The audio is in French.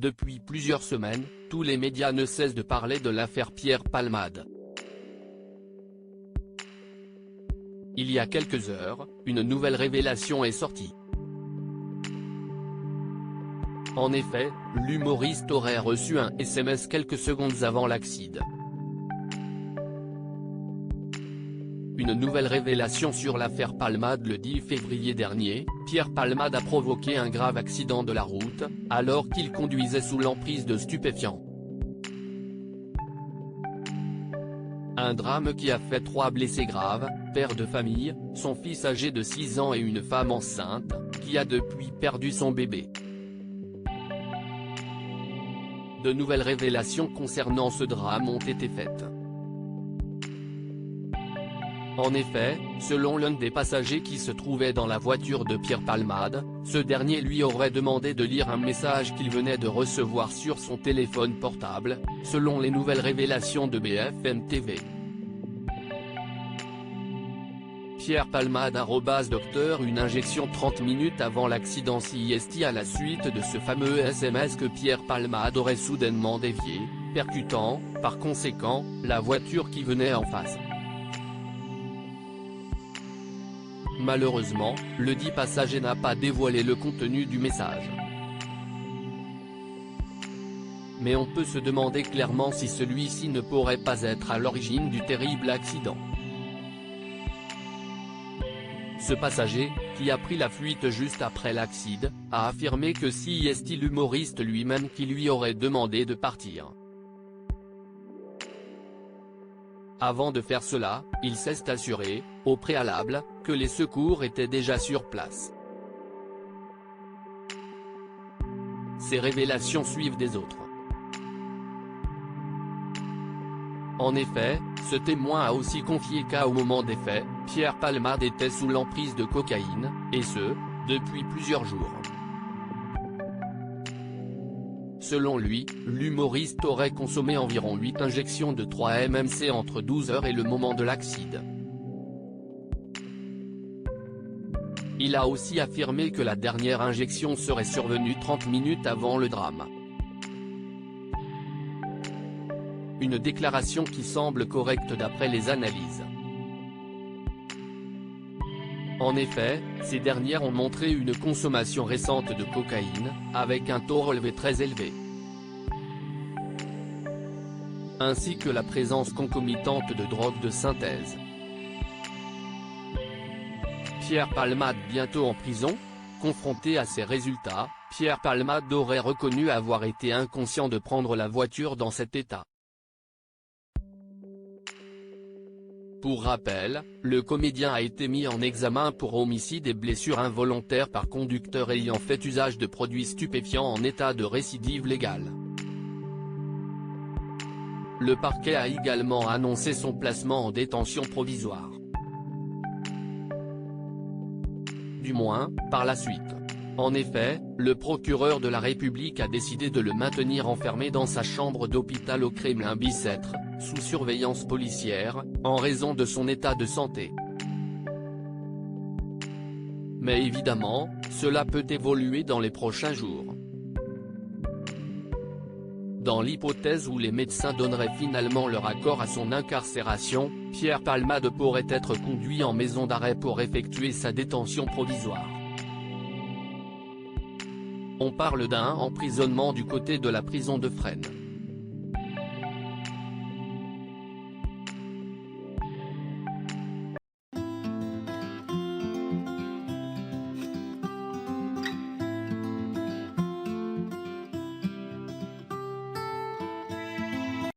Depuis plusieurs semaines, tous les médias ne cessent de parler de l'affaire Pierre Palmade. Il y a quelques heures, une nouvelle révélation est sortie. En effet, l'humoriste aurait reçu un SMS quelques secondes avant l'accident. Une nouvelle révélation sur l'affaire Palmade. Le 10 février dernier, Pierre Palmade a provoqué un grave accident de la route, alors qu'il conduisait sous l'emprise de stupéfiants. Un drame qui a fait 3 blessés graves, père de famille, son fils âgé de 6 ans et une femme enceinte, qui a depuis perdu son bébé. De nouvelles révélations concernant ce drame ont été faites. En effet, selon l'un des passagers qui se trouvait dans la voiture de Pierre Palmade, ce dernier lui aurait demandé de lire un message qu'il venait de recevoir sur son téléphone portable, selon les nouvelles révélations de BFM TV. Pierre Palmade @docteur une injection 30 minutes avant l'accident CIST. À la suite de ce fameux SMS que Pierre Palmade aurait soudainement dévié, percutant, par conséquent, la voiture qui venait en face. Malheureusement, le dit passager n'a pas dévoilé le contenu du message. Mais on peut se demander clairement si celui-ci ne pourrait pas être à l'origine du terrible accident. Ce passager, qui a pris la fuite juste après l'accident, a affirmé que c'est l'humoriste lui-même qui lui aurait demandé de partir. Avant de faire cela, il s'est assuré, au préalable, que les secours étaient déjà sur place. Ces révélations suivent des autres. En effet, ce témoin a aussi confié qu'au moment des faits, Pierre Palmade était sous l'emprise de cocaïne, et ce, depuis plusieurs jours. Selon lui, l'humoriste aurait consommé environ 8 injections de 3 MMC entre 12h et le moment de l'accident. Il a aussi affirmé que la dernière injection serait survenue 30 minutes avant le drame. Une déclaration qui semble correcte d'après les analyses. En effet, ces dernières ont montré une consommation récente de cocaïne, avec un taux relevé très élevé, ainsi que la présence concomitante de drogues de synthèse. Pierre Palmade bientôt en prison? Confronté à ces résultats, Pierre Palmade aurait reconnu avoir été inconscient de prendre la voiture dans cet état. Pour rappel, le comédien a été mis en examen pour homicide et blessures involontaires par conducteur ayant fait usage de produits stupéfiants en état de récidive légale. Le parquet a également annoncé son placement en détention provisoire. Du moins, par la suite. En effet, le procureur de la République a décidé de le maintenir enfermé dans sa chambre d'hôpital au Kremlin-Bicêtre, sous surveillance policière, en raison de son état de santé. Mais évidemment, cela peut évoluer dans les prochains jours. Dans l'hypothèse où les médecins donneraient finalement leur accord à son incarcération, Pierre Palmade pourrait être conduit en maison d'arrêt pour effectuer sa détention provisoire. On parle d'un emprisonnement du côté de la prison de Fresnes.